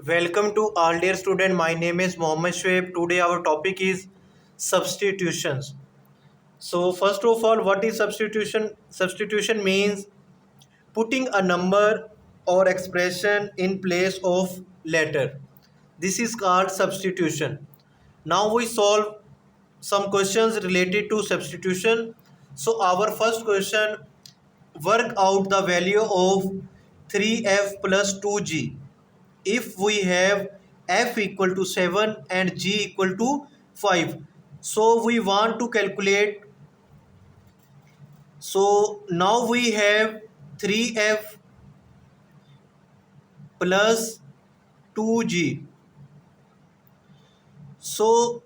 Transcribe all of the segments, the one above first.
Welcome to all dear student. My name is Mohammed Shoaib. Today our topic is substitutions. So first of all, what is substitution? Substitution means putting a number or expression in place of letter. This is called substitution. Now we solve some questions related to substitution. So our first question, work out the value of 3f plus 2g if we have f equal to 7 and g equal to 5. So we want to calculate. So now we have 3f plus 2g. So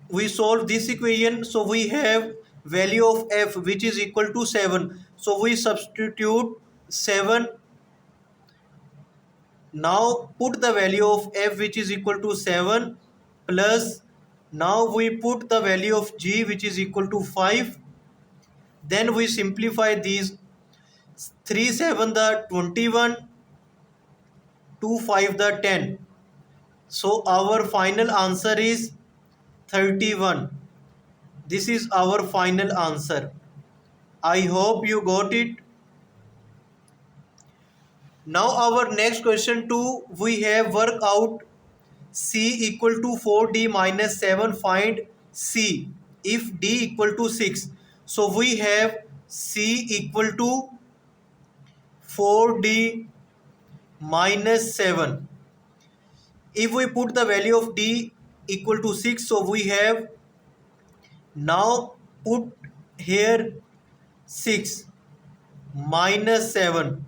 we solve this equation. So we have value of f which is equal to 7. So we substitute 7. Now put the value of f which is equal to 7 plus, now we put the value of g which is equal to 5. Then we simplify these. 3 7 the 21, 2 5 the 10. So our final answer is 31. This is our final answer. I hope you got it. Now our next question 2, we have work out c equal to 4d minus 7, find c if d equal to 6. So we have c equal to 4d minus 7. If we put the value of d equal to 6, so we have, now put here 6 minus 7.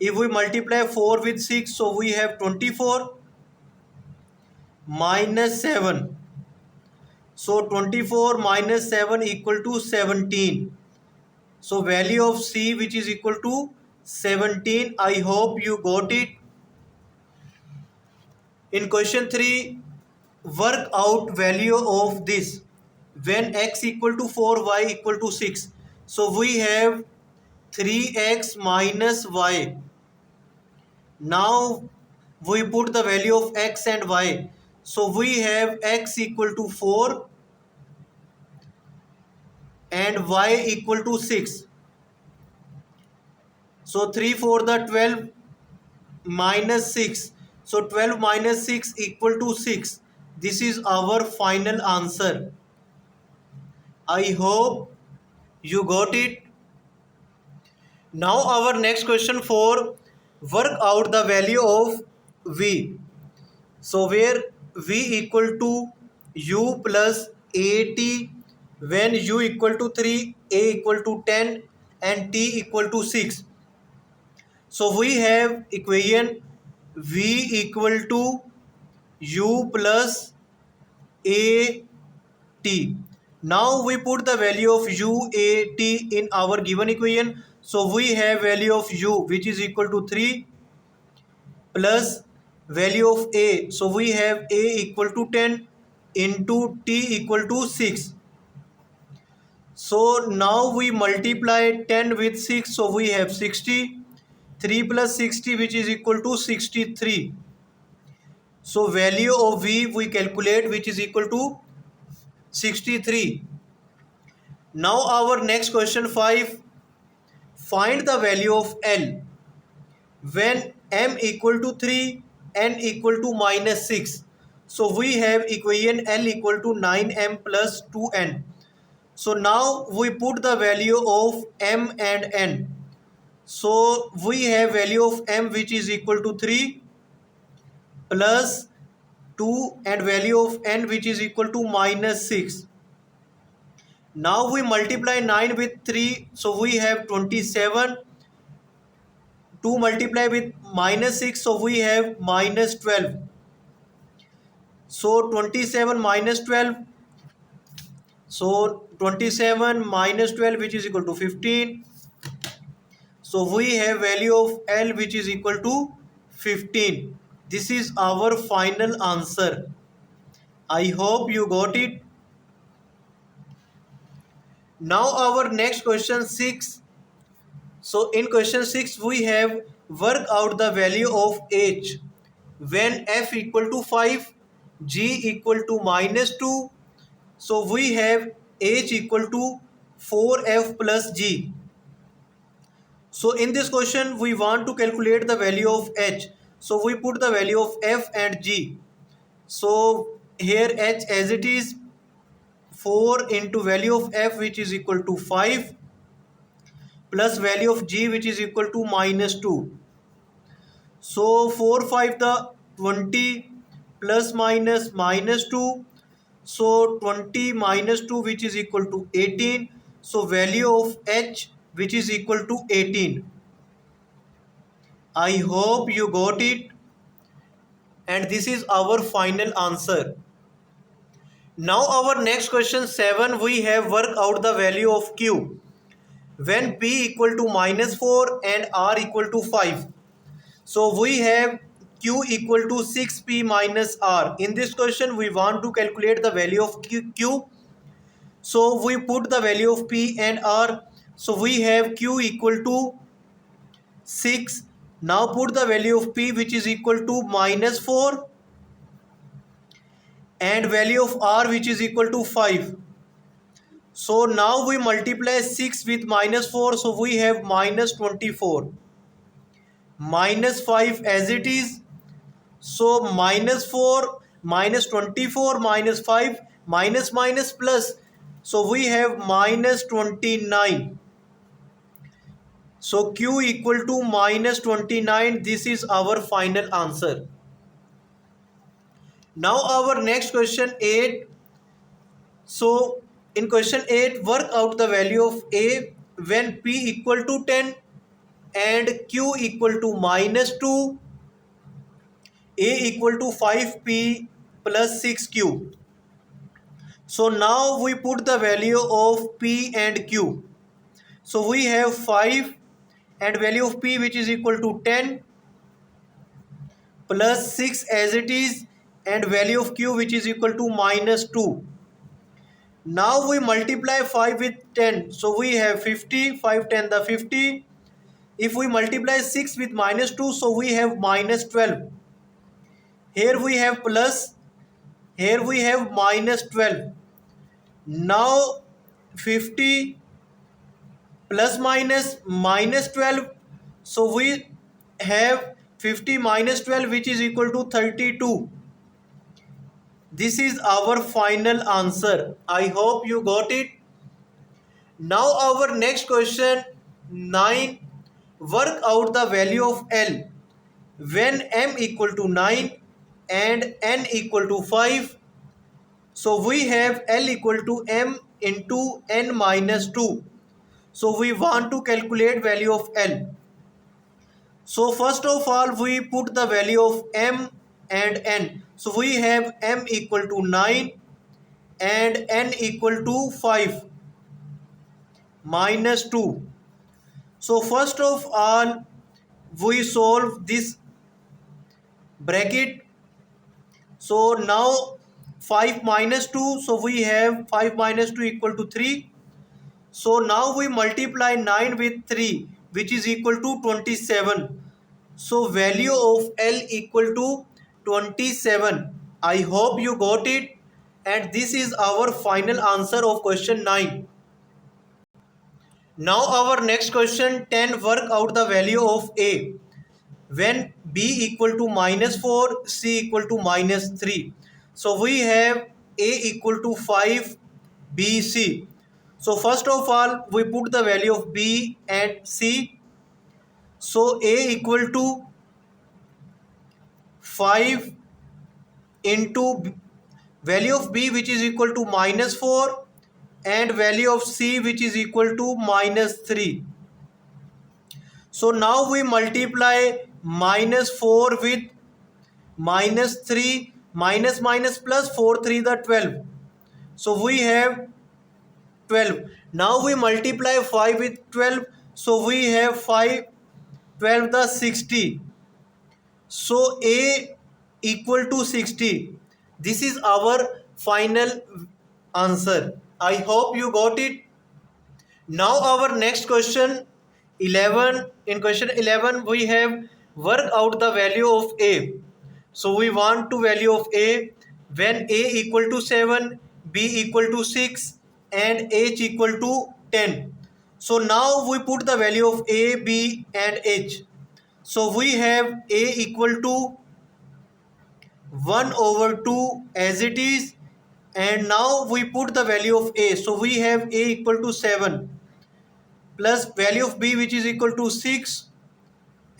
If we multiply 4 with 6, so we have 24 minus 7. So 24 minus 7 equal to 17. So value of c which is equal to 17. I hope you got it. In question 3, work out value of this when x equal to 4, y equal to 6. So we have 3x minus y. Now we put the value of x and y. So we have x equal to 4 and y equal to 6. So 3 4 the 12 minus 6. So 12 minus 6 equal to 6. This is our final answer. I hope you got it. Now our next question 4, work out the value of v. So where v equal to u plus at when u equal to 3, a equal to 10 and t equal to 6. So we have equation v equal to u plus a t. Now we put the value of u a t in our given equation. So we have value of u which is equal to 3 plus value of a. So we have a equal to 10 into t equal to 6. So now we multiply 10 with 6. So we have 60. 3 plus 60 which is equal to 63. So value of v we calculate which is equal to 63. Now our next question 5, find the value of L when m equal to 3, n equal to minus 6. So we have equation L equal to 9m plus 2n. So now we put the value of m and n. So we have value of m which is equal to 3 plus 2 and value of n which is equal to minus 6. Now we multiply 9 with 3. So we have 27. 2 multiply with minus 6. So we have minus 12. So 27 minus 12. So 27 minus 12 which is equal to 15. So we have value of L which is equal to 15. This is our final answer. I hope you got it. Now our next question 6. So in question 6 we have work out the value of h when f equal to 5, g equal to -2. So we have h equal to 4f plus g. So in this question we want to calculate the value of h. So we put the value of f and g. So here h as it is 4 into value of f which is equal to 5 plus value of g which is equal to -2. So 4 5 the 20 plus minus -2. So 20 minus 2 which is equal to 18. So value of h which is equal to 18. I hope you got it, and this is our final answer. Now our next question 7, we have worked out the value of q when p equal to -4 and r equal to 5. So we have q equal to 6p minus r. In this question we want to calculate the value of q. So we put the value of p and r. So we have q equal to 6. Now put the value of p which is equal to -4 and value of r which is equal to 5. So now we multiply 6 with -4. So we have -24 minus 5 as it is. So -4 -24 -5 minus plus. So we have -29. So q equal to -29. This is our final answer. Now our next question 8. So in question 8, work out the value of a when p equal to 10 and q equal to -2, a equal to 5p plus 6q. So now we put the value of p and q. So we have 5 and value of p which is equal to 10 plus 6 as it is, and value of q which is equal to -2. Now we multiply 5 with 10. So we have 50, 5 10 the 50. If we multiply 6 with -2, so we have -12. Here we have plus, here we have -12. Now 50 plus minus -12. So we have 50 minus 12 which is equal to 32. This is our final answer. I hope you got it. Now our next question 9. Work out the value of L when m equal to 9 and n equal to 5. So we have L equal to m into n minus 2. So we want to calculate value of L. So first of all we put the value of m and n. So we have m equal to 9 and n equal to 5 minus 2. So first of all we solve this bracket. So now 5 minus 2. So we have 5 minus 2 equal to 3. So now we multiply 9 with 3 which is equal to 27. So value of L equal to 27. I hope you got it, and this is our final answer of question 9. Now our next question 10. Work out the value of A when b equal to -4, c equal to -3. So we have a equal to 5, b, c. So first of all we put the value of b and c. So a equal to 5 into value of b which is equal to -4 and value of c which is equal to -3. So now we multiply -4 with -3, minus plus 4 3 the 12. So we have 12. Now we multiply 5 with 12. So we have 5 12 the 60. So A equal to 60. This is our final answer. I hope you got it. Now our next question 11. In question 11 we have work out the value of A So we want to value of A when A equal to 7, B equal to 6 and H equal to 10. So now we put the value of A, B and H. So we have A equal to 1 over 2 as it is, and now we put the value of A. So we have A equal to 7 plus value of B which is equal to 6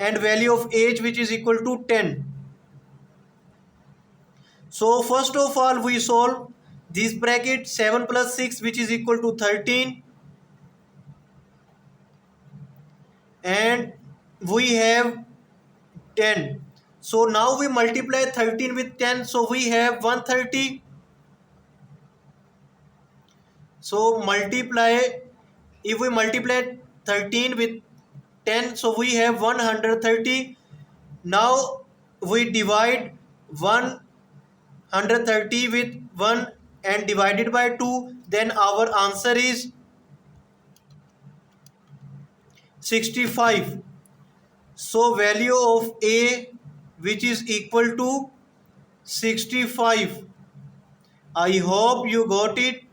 and value of H which is equal to 10. So first of all we solve this bracket. 7 plus 6 which is equal to 13, and we have 10. So now we multiply 13 with 10, so we have 130. So multiply, if we multiply 13 with 10, so we have 130. Now we divide 130 with 1 and divided by 2, then our answer is 65. So value of A which is equal to 65. I hope you got it.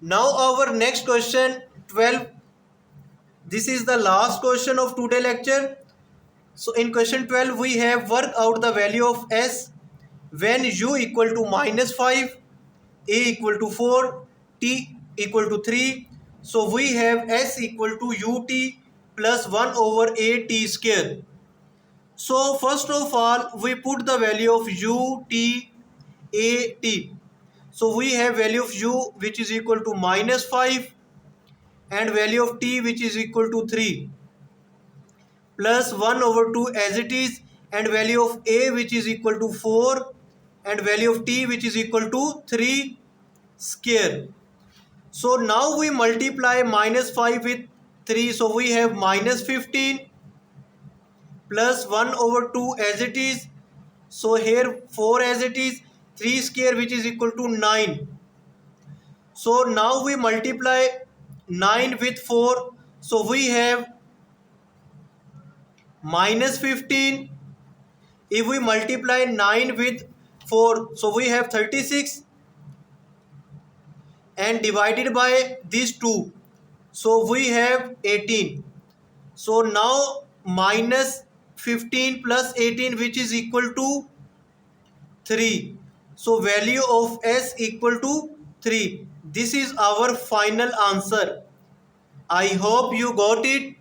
Now our next question 12. This is the last question of today lecture. So in question 12 we have work out the value of S when U equal to -5, A equal to 4, T equal to 3. So we have S equal to UT plus 1 over AT square. So first of all we put the value of UT AT. So we have value of U which is equal to -5 and value of T which is equal to 3 plus 1 over 2 as it is, and value of A which is equal to 4 and value of T which is equal to 3 square. So now we multiply -5 with 3, so we have -15 plus 1 over 2 as it is, so here 4 as it is, 3 square which is equal to 9. So now we multiply 9 with 4, so we have -15. If we multiply 9 with 4, so we have 36 and divided by these two, so we have 18. So now -15 plus 18 which is equal to 3. So value of S equal to 3. This is our final answer. I hope you got it.